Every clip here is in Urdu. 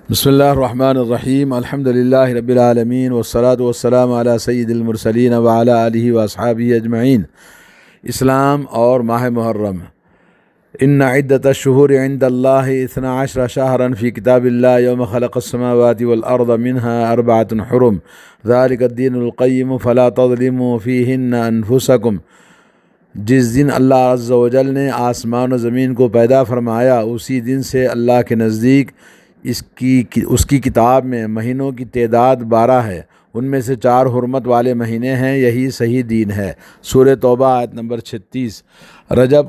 بسم اللہ الرحمن الرحیم الحمد للہ رب العالمین والصلاة والسلام علی سید المرسلین وعلی آلہ واصحابہ اجمعین۔ اسلام اور ماہ محرم۔ ان عدۃ الشہور عند اللہ 12 شہرا فی کتاب اللہ یوم خلق السماوات والارض منها 4 حرم ذلک الدین القیم فلا تظلموا فیہن انفسکم۔ جس دن اللہ عز و جل نے آسمان و زمین کو پیدا فرمایا اسی دن سے اللہ کے نزدیک اس کی کتاب میں مہینوں کی تعداد 12 ہے، ان میں سے 4 حرمت والے مہینے ہیں، یہی صحیح دین ہے۔ سورہ توبہ آیت نمبر 36۔ رجب،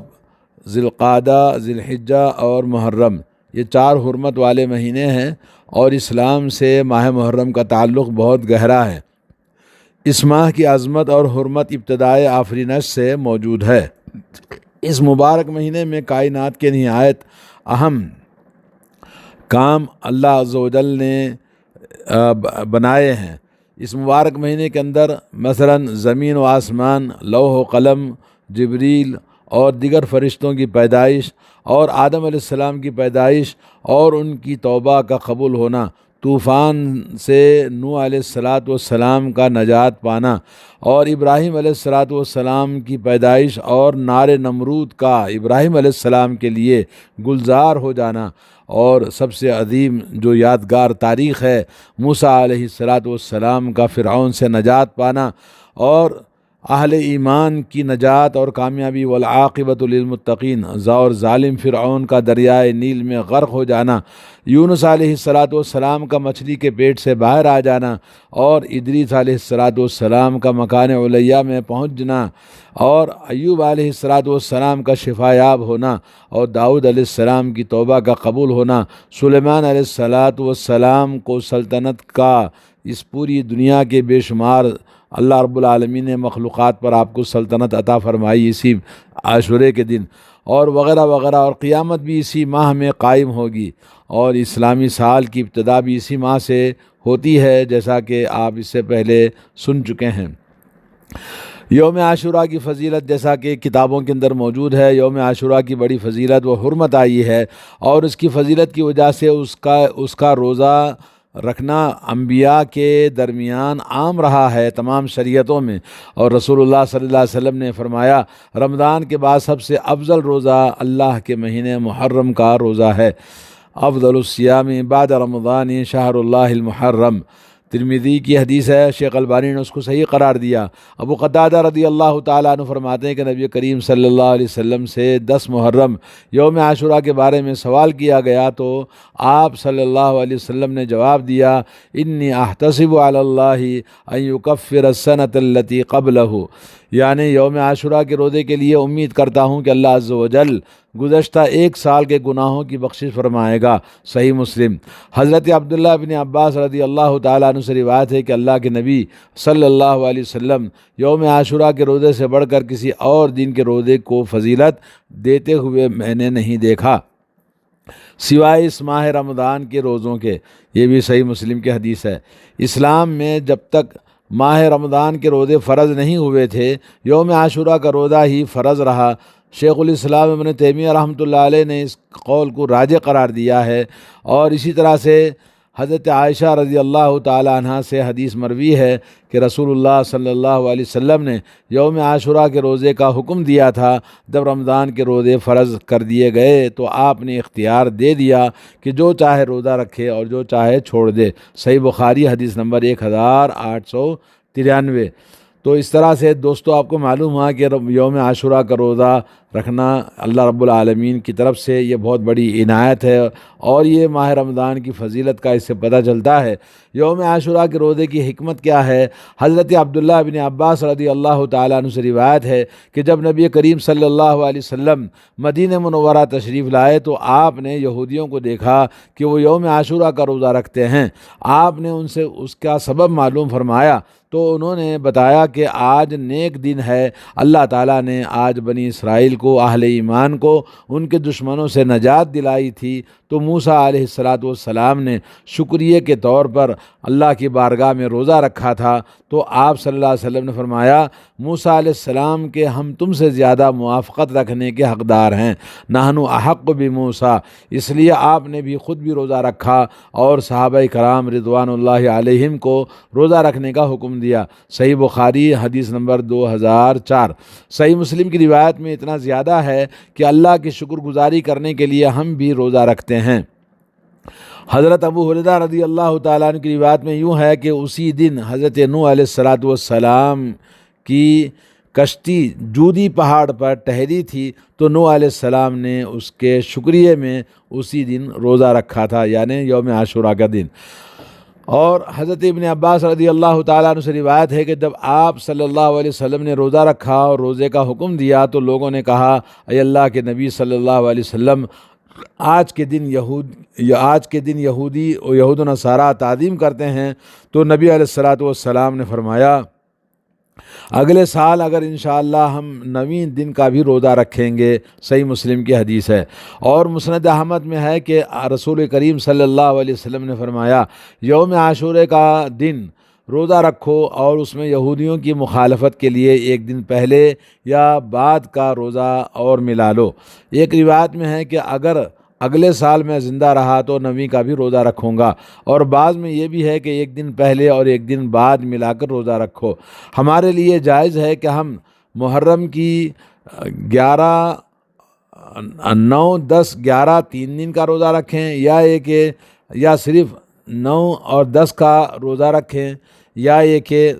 ذی القعدہ، ذی الحجہ اور محرم یہ 4 حرمت والے مہینے ہیں، اور اسلام سے ماہ محرم کا تعلق بہت گہرا ہے۔ اس ماہ کی عظمت اور حرمت ابتدائے آفرینش سے موجود ہے۔ اس مبارک مہینے میں کائنات کے نہایت اہم کام اللہ عز و جل نے بنائے ہیں۔ اس مبارک مہینے کے اندر مثلا زمین و آسمان، لوح و قلم، جبریل اور دیگر فرشتوں کی پیدائش، اور آدم علیہ السلام کی پیدائش اور ان کی توبہ کا قبول ہونا، طوفان سے نوح علیہ السلام کا نجات پانا، اور ابراہیم علیہ السلام کی پیدائش اور نار نمرود کا ابراہیم علیہ السلام کے لیے گلزار ہو جانا، اور سب سے عظیم جو یادگار تاریخ ہے موسیٰ علیہ السلام کا فرعون سے نجات پانا، اور اہل ایمان کی نجات اور کامیابی، والعاقبۃ للمتقین، اور ظالم فرعون کا دریائے نیل میں غرق ہو جانا، یونس علیہ السلام کا مچھلی کے پیٹ سے باہر آ جانا، اور ادریس علیہ السلام کا مکان علیہ میں پہنچنا، اور ایوب علیہ السلام کا شفا یاب ہونا، اور داؤد علیہ السلام کی توبہ کا قبول ہونا، سلیمان علیہ السلام کو سلطنت کا اس پوری دنیا کے بے شمار اللہ رب العالمین نے مخلوقات پر آپ کو سلطنت عطا فرمائی اسی عاشورے کے دن، اور وغیرہ وغیرہ، اور قیامت بھی اسی ماہ میں قائم ہوگی، اور اسلامی سال کی ابتدا بھی اسی ماہ سے ہوتی ہے، جیسا کہ آپ اس سے پہلے سن چکے ہیں۔ یوم عاشورہ کی فضیلت جیسا کہ کتابوں کے اندر موجود ہے، یوم عاشورہ کی بڑی فضیلت و حرمت آئی ہے، اور اس کی فضیلت کی وجہ سے اس کا روزہ رکھنا انبیاء کے درمیان عام رہا ہے تمام شریعتوں میں، اور رسول اللہ صلی اللہ علیہ وسلم نے فرمایا رمضان کے بعد سب سے افضل روزہ اللہ کے مہینے محرم کا روزہ ہے۔ افضل الصیام بعد رمضان شہر اللہ المحرم، ترمذی کی حدیث ہے، شیخ البانی نے اس کو صحیح قرار دیا۔ ابو قتادہ رضی اللہ تعالیٰ عنہ فرماتے ہیں کہ نبی کریم صلی اللہ علیہ وسلم سے 10 محرم یوم عاشورہ کے بارے میں سوال کیا گیا تو آپ صلی اللہ علیہ وسلم نے جواب دیا، انی احتسب علی اللہ ان یکفر السنۃ التی قبلہ، یعنی یوم عاشورہ کے روزے کے لیے امید کرتا ہوں کہ اللہ عز و جل گزشتہ 1 سال کے گناہوں کی بخشش فرمائے گا۔ صحیح مسلم۔ حضرت عبداللہ بن عباس رضی اللہ تعالیٰ عنہ سے روایت ہے کہ اللہ کے نبی صلی اللہ علیہ وسلم یوم عاشورہ کے روزے سے بڑھ کر کسی اور دن کے روزے کو فضیلت دیتے ہوئے میں نے نہیں دیکھا سوائے اس ماہ رمضان کے روزوں کے۔ یہ بھی صحیح مسلم کی حدیث ہے۔ اسلام میں جب تک ماہ رمضان کے روزے فرض نہیں ہوئے تھے، یوم عاشورہ کا روزہ ہی فرض رہا۔ شیخ الاسلام ابن تیمیہ رحمۃ اللہ علیہ نے اس قول کو راجح قرار دیا ہے، اور اسی طرح سے حضرت عائشہ رضی اللہ تعالی عنہ سے حدیث مروی ہے کہ رسول اللہ صلی اللہ علیہ وسلم نے یوم عاشورہ کے روزے کا حکم دیا تھا۔ جب رمضان کے روزے فرض کر دیے گئے تو آپ نے اختیار دے دیا کہ جو چاہے روزہ رکھے اور جو چاہے چھوڑ دے۔ صحیح بخاری حدیث نمبر 1893۔ تو اس طرح سے دوستو آپ کو معلوم ہوا کہ یوم عاشورہ کا روزہ رکھنا اللہ رب العالمین کی طرف سے یہ بہت بڑی عنایت ہے، اور یہ ماہ رمضان کی فضیلت کا اس سے پتہ چلتا ہے۔ یوم عاشورہ کے روزے کی حکمت کیا ہے؟ حضرت عبداللہ بن عباس رضی اللہ تعالیٰ عنہ سے روایت ہے کہ جب نبی کریم صلی اللہ علیہ وسلم مدینہ منورہ تشریف لائے تو آپ نے یہودیوں کو دیکھا کہ وہ یوم عاشورہ کا روزہ رکھتے ہیں۔ آپ نے ان سے اس کا سبب معلوم فرمایا تو انہوں نے بتایا کہ آج نیک دن ہے، اللہ تعالیٰ نے آج بنی اسرائیل کو، اہل ایمان کو ان کے دشمنوں سے نجات دلائی تھی، تو موسیٰ علیہ السلام نے شکریہ کے طور پر اللہ کی بارگاہ میں روزہ رکھا تھا، تو آپ صلی اللہ علیہ وسلم نے فرمایا موسیٰ علیہ السلام کے ہم تم سے زیادہ موافقت رکھنے کے حقدار ہیں، نحن احق بموسیٰ، اس لیے آپ نے بھی خود بھی روزہ رکھا اور صحابہ کرام رضوان اللہ علیہم کو روزہ رکھنے کا حکم دیا۔ صحیح بخاری حدیث نمبر 2004۔ صحیح مسلم کی روایت میں اتنا زیادہ ہے کہ اللہ کی شکر گزاری کرنے کے لیے ہم بھی روزہ رکھتے ہیں۔ حضرت ابو ہریرہ رضی اللہ تعالیٰ عنہ کی روایت میں یوں ہے کہ اسی دن حضرت نوح علیہ السلام کی کشتی جودی پہاڑ پر ٹھہری تھی، تو نوح علیہ السلام نے اس کے شکریہ میں اسی دن روزہ رکھا تھا، یعنی یوم عاشوراء کا دن۔ اور حضرت ابن عباس رضی اللہ تعالیٰ عنہ سے روایت ہے کہ جب آپ صلی اللہ علیہ وسلم نے روزہ رکھا اور روزے کا حکم دیا تو لوگوں نے کہا اے اللہ کے نبی صلی اللہ علیہ وسلم، آج کے دن یہودی اور یہود و نصارہ تعظیم کرتے ہیں، تو نبی علیہ السلام نے فرمایا اگلے سال اگر انشاءاللہ ہم 9ویں دن کا بھی روزہ رکھیں گے۔ صحیح مسلم کی حدیث ہے۔ اور مسند احمد میں ہے کہ رسول کریم صلی اللہ علیہ وسلم نے فرمایا یوم عاشورے کا دن روزہ رکھو اور اس میں یہودیوں کی مخالفت کے لیے ایک دن پہلے یا بعد کا روزہ اور ملا لو۔ ایک روایت میں ہے کہ اگر اگلے سال میں زندہ رہا تو 9ویں کا بھی روزہ رکھوں گا، اور بعض میں یہ بھی ہے کہ ایک دن پہلے اور ایک دن بعد ملا کر روزہ رکھو۔ ہمارے لیے جائز ہے کہ ہم محرم کی 11، 9، 10، 11 3 دن کا روزہ رکھیں، یا صرف 9 اور 10 کا روزہ رکھیں، یا یہ کہ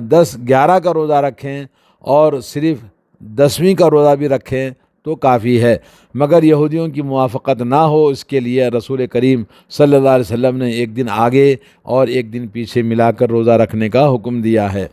10، 11 کا روزہ رکھیں اور صرف 10ویں کا روزہ بھی رکھیں تو کافی ہے۔ مگر یہودیوں کی موافقت نہ ہو، اس کے لیے رسول کریم صلی اللہ علیہ وسلم نے ایک دن آگے اور ایک دن پیچھے ملا کر روزہ رکھنے کا حکم دیا ہے۔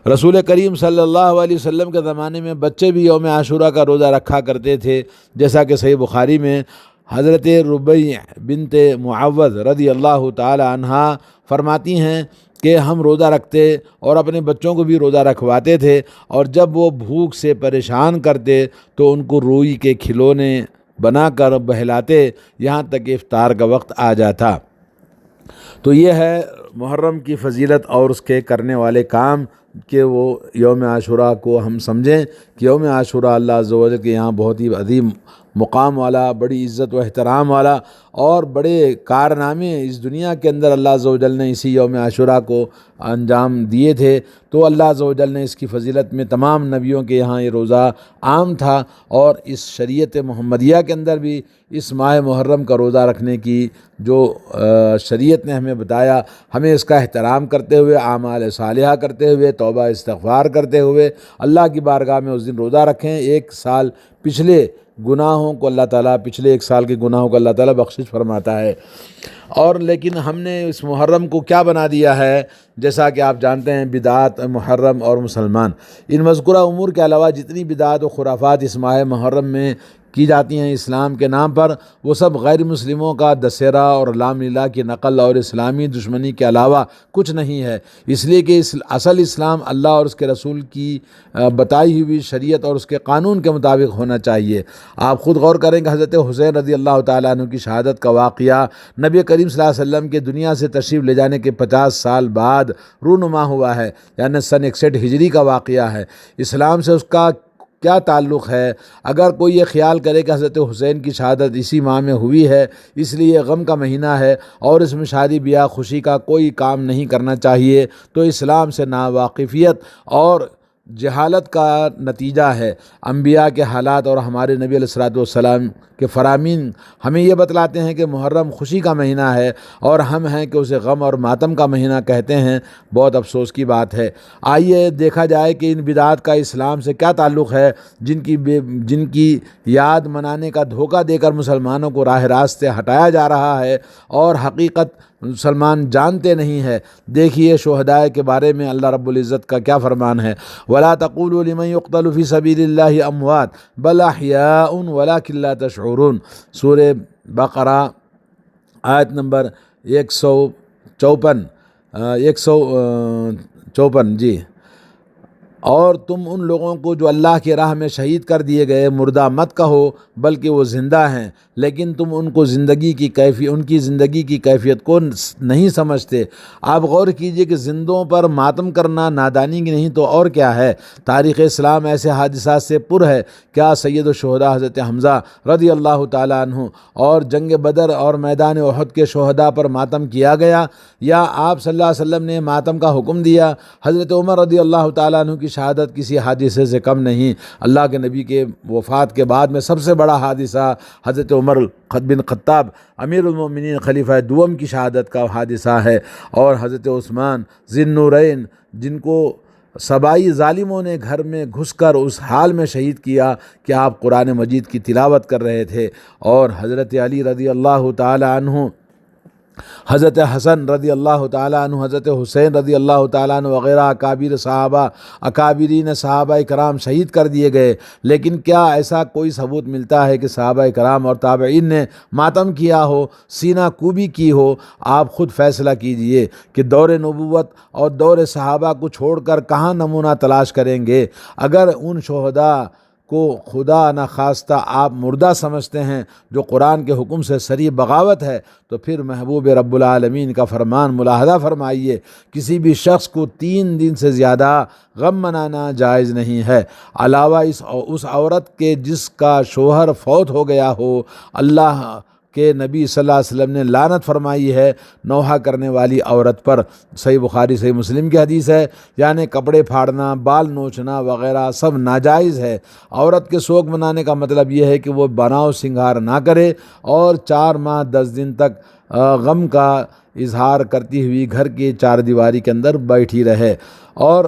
رسول کریم صلی اللہ علیہ وسلم کے زمانے میں بچے بھی یوم عاشوراء کا روزہ رکھا کرتے تھے، جیسا کہ صحیح بخاری میں حضرت ربیع بنت معوذ رضی اللہ تعالی عنہا فرماتی ہیں کہ ہم روزہ رکھتے اور اپنے بچوں کو بھی روزہ رکھواتے تھے، اور جب وہ بھوک سے پریشان کرتے تو ان کو روئی کے کھلونے بنا کر بہلاتے یہاں تک کہ افطار کا وقت آ جاتا۔ تو یہ ہے محرم کی فضیلت اور اس کے کرنے والے کام، کہ وہ یوم عاشوراء کو ہم سمجھیں کہ یوم عاشوراء اللہ عز و جل کے یہاں بہت ہی عظیم مقام والا، بڑی عزت و احترام والا اور بڑے کارنامے اس دنیا کے اندر اللہ عز و جل نے اسی یوم عاشوراء کو انجام دیے تھے، تو اللہ عز و جل نے اس کی فضیلت میں تمام نبیوں کے یہاں یہ روزہ عام تھا، اور اس شریعت محمدیہ کے اندر بھی اس ماہ محرم کا روزہ رکھنے کی جو شریعت نے ہمیں بتایا، ہمیں اس کا احترام کرتے ہوئے، اعمال صالحہ کرتے ہوئے، توبہ استغفار کرتے ہوئے اللہ کی بارگاہ میں اس دن روزہ رکھیں۔ ایک سال پچھلے گناہوں کو اللہ تعالیٰ، پچھلے ایک سال کے گناہوں کو اللہ تعالیٰ بخشش فرماتا ہے۔ اور لیکن ہم نے اس محرم کو کیا بنا دیا ہے، جیسا کہ آپ جانتے ہیں بدعات، محرم اور مسلمان، ان مذکورہ امور کے علاوہ جتنی بدعات و خرافات اس ماہ محرم میں کی جاتی ہیں اسلام کے نام پر، وہ سب غیر مسلموں کا دسیرہ اور رام لیلا کی نقل اور اسلامی دشمنی کے علاوہ کچھ نہیں ہے، اس لیے کہ اصل اسلام اللہ اور اس کے رسول کی بتائی ہوئی شریعت اور اس کے قانون کے مطابق ہونا چاہیے۔ آپ خود غور کریں کہ حضرت حسین رضی اللہ تعالیٰ عنہ کی شہادت کا واقعہ نبی کریم صلی اللہ علیہ وسلم کے دنیا سے تشریف لے جانے کے 50 سال بعد رونما ہوا ہے، یعنی سن 61 ہجری کا واقعہ ہے۔ اسلام سے اس کا کیا تعلق ہے؟ اگر کوئی یہ خیال کرے کہ حضرت حسین کی شہادت اسی ماہ میں ہوئی ہے، اس لیے غم کا مہینہ ہے اور اس میں شادی بیاہ خوشی کا کوئی کام نہیں کرنا چاہیے، تو اسلام سے ناواقفیت اور جہالت کا نتیجہ ہے۔ انبیاء کے حالات اور ہمارے نبی علیہ السلام کے فرامین ہمیں یہ بتلاتے ہیں کہ محرم خوشی کا مہینہ ہے، اور ہم ہیں کہ اسے غم اور ماتم کا مہینہ کہتے ہیں۔ بہت افسوس کی بات ہے۔ آئیے دیکھا جائے کہ ان بدعات کا اسلام سے کیا تعلق ہے، جن کی یاد منانے کا دھوکہ دے کر مسلمانوں کو راہ راست سے ہٹایا جا رہا ہے، اور حقیقت مسلمان جانتے نہیں ہے۔ دیکھیے شہداء کے بارے میں اللہ رب العزت کا کیا فرمان ہے، وَلَا تَقُولُوا لِمَنْ يُقْتَلُ فِي سَبِيلِ اللَّهِ أَمْوَاتٌ بَلْ أَحْيَاءٌ وَلَكِنْ لَا تَشْعُرُونَ۔ سورہ بقرہ آیت نمبر 154 جی۔ اور تم ان لوگوں کو جو اللہ کی راہ میں شہید کر دیے گئے مردہ مت کہو، بلکہ وہ زندہ ہیں، لیکن تم ان کی زندگی کی کیفیت کو نہیں سمجھتے۔ آپ غور کیجئے کہ زندوں پر ماتم کرنا نادانی کی نہیں تو اور کیا ہے۔ تاریخ اسلام ایسے حادثات سے پر ہے۔ کیا سید الشہداء حضرت حمزہ رضی اللہ تعالیٰ عنہ اور جنگ بدر اور میدان احد کے شہداء پر ماتم کیا گیا، یا آپ صلی اللہ علیہ وسلم نے ماتم کا حکم دیا؟ حضرت عمر رضی اللہ تعالیٰ عنہ کی شہادت کسی حادثے سے کم نہیں۔ اللہ کے نبی کے وفات کے بعد میں سب سے بڑا حادثہ حضرت عمر بن خطاب امیر المومنین خلیفہ دوم کی شہادت کا حادثہ ہے، اور حضرت عثمان ذی النورین جن کو سبائی ظالموں نے گھر میں گھس کر اس حال میں شہید کیا کہ آپ قرآن مجید کی تلاوت کر رہے تھے، اور حضرت علی رضی اللہ تعالی عنہ، حضرت حسن رضی اللہ تعالیٰ عنہ، حضرت حسین رضی اللہ تعالیٰ عنہ وغیرہ اکابرین صحابہ کرام شہید کر دیے گئے۔ لیکن کیا ایسا کوئی ثبوت ملتا ہے کہ صحابہ کرام اور تابعین نے ماتم کیا ہو، سینہ کوبی کی ہو؟ آپ خود فیصلہ کیجئے کہ دور نبوت اور دور صحابہ کو چھوڑ کر کہاں نمونہ تلاش کریں گے؟ اگر ان شہداء کو خدا نخواستہ آپ مردہ سمجھتے ہیں جو قرآن کے حکم سے صریح بغاوت ہے، تو پھر محبوب رب العالمین کا فرمان ملاحظہ فرمائیے، کسی بھی شخص کو 3 دن سے زیادہ غم منانا جائز نہیں ہے، علاوہ اس عورت کے جس کا شوہر فوت ہو گیا ہو۔ اللہ کہ نبی صلی اللہ علیہ وسلم نے لعنت فرمائی ہے نوحہ کرنے والی عورت پر۔ صحیح بخاری صحیح مسلم کی حدیث ہے، یعنی کپڑے پھاڑنا، بال نوچنا وغیرہ سب ناجائز ہے۔ عورت کے شوق منانے کا مطلب یہ ہے کہ وہ بناؤ سنگھار نہ کرے اور 4 ماہ 10 دن تک غم کا اظہار کرتی ہوئی گھر کی 4 دیواری کے اندر بیٹھی رہے۔ اور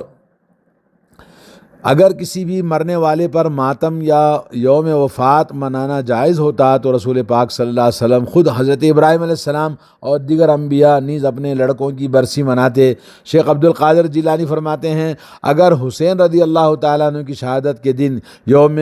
اگر کسی بھی مرنے والے پر ماتم یا یوم وفات منانا جائز ہوتا تو رسول پاک صلی اللہ علیہ وسلم خود حضرت ابراہیم علیہ السلام اور دیگر انبیاء نیز اپنے لڑکوں کی برسی مناتے۔ شیخ عبد القادر جیلانی فرماتے ہیں، اگر حسین رضی اللہ تعالیٰ عنہ کی شہادت کے دن یوم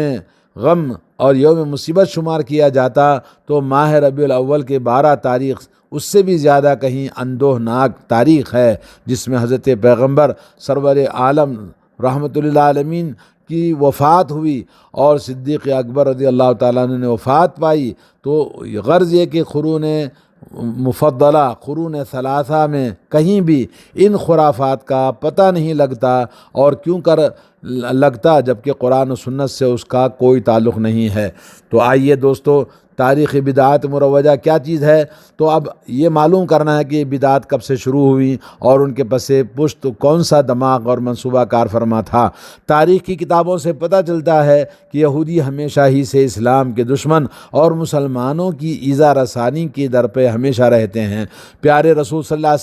غم اور یوم مصیبت شمار کیا جاتا تو ماہ ربیع الاول کے 12 تاریخ اس سے بھی زیادہ کہیں اندوہناک تاریخ ہے، جس میں حضرت پیغمبر سرور عالم رحمۃ اللہ عالمین کی وفات ہوئی اور صدیق اکبر رضی اللہ تعالیٰ عنہ نے وفات پائی۔ تو غرض یہ کہ قرون مفضلہ، قرون ثلاثہ میں کہیں بھی ان خرافات کا پتہ نہیں لگتا، اور کیوں کر لگتا جبکہ قرآن و سنت سے اس کا کوئی تعلق نہیں ہے۔ تو آئیے دوستو، تاریخ بدعات مروجہ کیا چیز ہے؟ تو اب یہ معلوم کرنا ہے کہ یہ بدعات کب سے شروع ہوئی اور ان کے پس پشت کون سا دماغ اور منصوبہ کار فرما تھا۔ تاریخ کی کتابوں سے پتہ چلتا ہے کہ یہودی ہمیشہ ہی سے اسلام کے دشمن اور مسلمانوں کی ایذا رسانی کی در پہ ہمیشہ رہتے ہیں۔ پیارے رسول صلی اللہ علیہ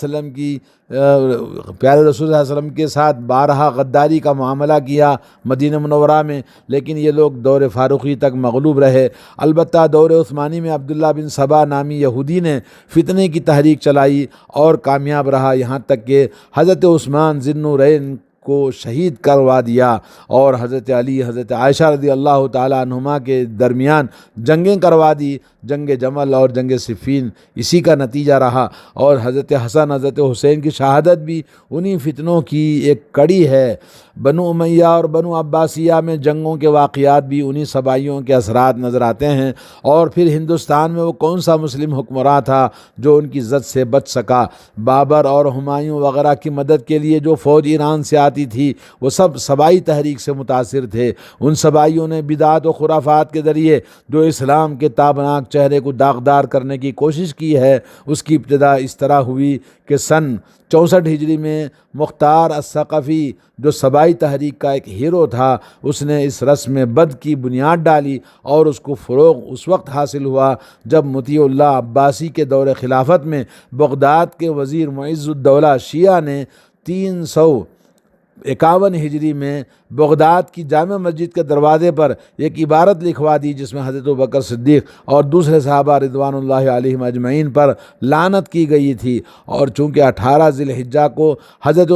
وسلم کے ساتھ بارہا غداری کا معاملہ کیا مدینہ منورہ میں، لیکن یہ لوگ دور فاروقی تک مغلوب رہے۔ البتہ دور عثمانی میں عبداللہ بن سبا نامی یہودی نے فتنے کی تحریک چلائی اور کامیاب رہا، یہاں تک کہ حضرت عثمان ذی النورین کو شہید کروا دیا، اور حضرت علی، حضرت عائشہ رضی اللہ تعالیٰ عنہما کے درمیان جنگیں کروا دی۔ جنگ جمل اور جنگ صفین اسی کا نتیجہ رہا، اور حضرت حسن، حضرت حسین کی شہادت بھی انہی فتنوں کی ایک کڑی ہے۔ بنو امیہ اور بنو عباسیہ میں جنگوں کے واقعات بھی انہی سبائیوں کے اثرات نظر آتے ہیں۔ اور پھر ہندوستان میں وہ کون سا مسلم حکمراں تھا جو ان کی زد سے بچ سکا؟ بابر اور ہمایوں وغیرہ کی مدد کے لیے جو فوج ایران سے آتی تھی وہ سب سبائی تحریک سے متاثر تھے۔ ان سبائیوں نے بدعات و خرافات کے ذریعے جو اسلام کے تابناک چہرے کو داغدار کرنے کی کوشش کی ہے، اس کی ابتدا اس طرح ہوئی کہ سن 64 ہجری میں مختار الثقفی جو سبائی تحریک کا ایک ہیرو تھا، اس نے اس رسم بد کی بنیاد ڈالی، اور اس کو فروغ اس وقت حاصل ہوا جب مطیع اللہ عباسی کے دور خلافت میں بغداد کے وزیر معز الدولہ شیعہ نے 351 ہجری میں بغداد کی جامع مسجد کے دروازے پر ایک عبارت لکھوا دی جس میں حضرت ابوبکر صدیق اور دوسرے صحابہ رضوان اللہ علیہم اجمعین پر لعنت کی گئی تھی، اور چونکہ 18 ذی الحجہ کو حضرت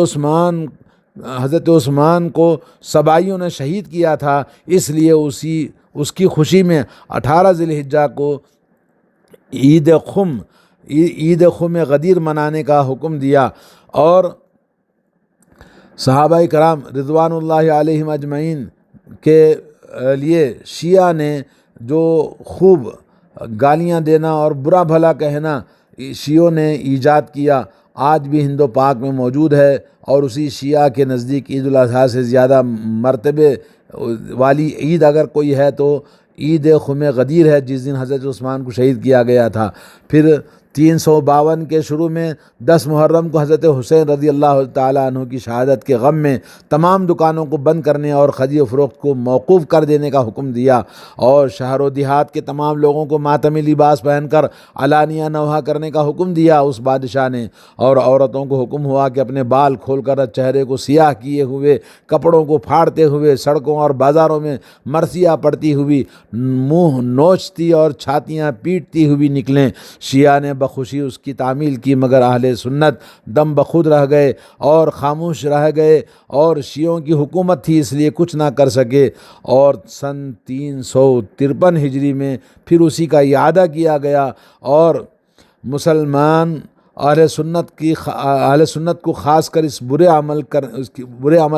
عثمان کو سبائیوں نے شہید کیا تھا، اس لیے اس کی خوشی میں 18 ذی الحجہ کو عید خم غدیر منانے کا حکم دیا، اور صحابہ کرام رضوان اللہ علیہم اجمعین کے لیے شیعہ نے جو خوب گالیاں دینا اور برا بھلا کہنا شیعوں نے ایجاد کیا، آج بھی ہند و پاک میں موجود ہے، اور اسی شیعہ کے نزدیک عید الاضحیٰ سے زیادہ مرتبے والی عید اگر کوئی ہے تو عید خم غدیر ہے، جس دن حضرت عثمان کو شہید کیا گیا تھا۔ پھر 352 کے شروع میں 10 محرم کو حضرت حسین رضی اللہ تعالیٰ عنہ کی شہادت کے غم میں تمام دکانوں کو بند کرنے اور خرید و فروخت کو موقوف کر دینے کا حکم دیا، اور شہر و دیہات کے تمام لوگوں کو ماتمی لباس پہن کر علانیہ نوحہ کرنے کا حکم دیا اس بادشاہ نے، اور عورتوں کو حکم ہوا کہ اپنے بال کھول کر چہرے کو سیاہ کیے ہوئے، کپڑوں کو پھاڑتے ہوئے سڑکوں اور بازاروں میں مرثیہ پڑتی ہوئی، منہ نوچتی اور چھاتیاں پیٹتی ہوئی نکلیں۔ شیعہ نے بخوشی اس کی تعمیل کی، مگر اہل سنت دم بخود رہ گئے اور خاموش رہ گئے، اور شیعوں کی حکومت تھی اس لیے کچھ نہ کر سکے، اور سن 353 ہجری میں پھر اسی کا اعادہ کیا گیا، اور مسلمان اہل سنت کو خاص کر اس برے عمل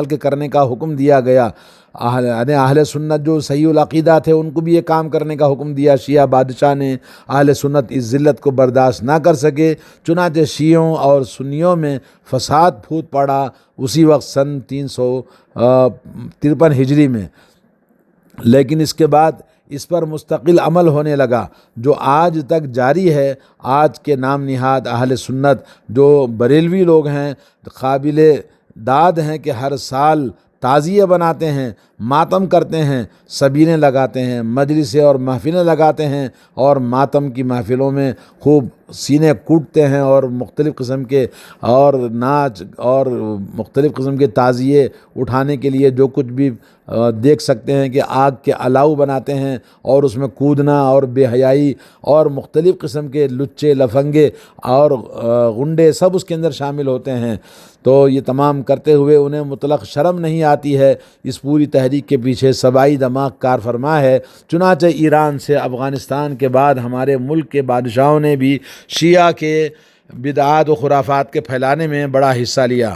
کے کرنے کا حکم دیا گیا۔ اہل سنت جو صحیح العقیدہ تھے ان کو بھی یہ کام کرنے کا حکم دیا۔ شیعہ بادشاہ نے اہل سنت اس ذلت کو برداشت نہ کر سکے، چنانچہ شیعوں اور سنیوں میں فساد پھوٹ پڑا اسی وقت سن 353 ہجری میں۔ لیکن اس کے بعد اس پر مستقل عمل ہونے لگا جو آج تک جاری ہے۔ آج کے نام نہاد اہل سنت جو بریلوی لوگ ہیں قابل داد ہیں کہ ہر سال تعزیہ بناتے ہیں، ماتم کرتے ہیں، سبیلیں لگاتے ہیں، مجلسیں اور محفلیں لگاتے ہیں، اور ماتم کی محفلوں میں خوب سینے کوٹتے ہیں، اور مختلف قسم کے اور ناچ اور مختلف قسم کے تعزیے اٹھانے کے لیے جو کچھ بھی دیکھ سکتے ہیں کہ آگ کے الاؤ بناتے ہیں، اور اس میں کودنا اور بے حیائی اور مختلف قسم کے لچے لفنگے اور غنڈے سب اس کے اندر شامل ہوتے ہیں۔ تو یہ تمام کرتے ہوئے انہیں مطلق شرم نہیں آتی ہے۔ اس پوری تحریک کے پیچھے صبائی دماغ کار فرما ہے۔ چنانچہ ایران سے افغانستان کے بعد ہمارے ملک کے بادشاہوں نے بھی شیعہ کے بدعات و خرافات کے پھیلانے میں بڑا حصہ لیا۔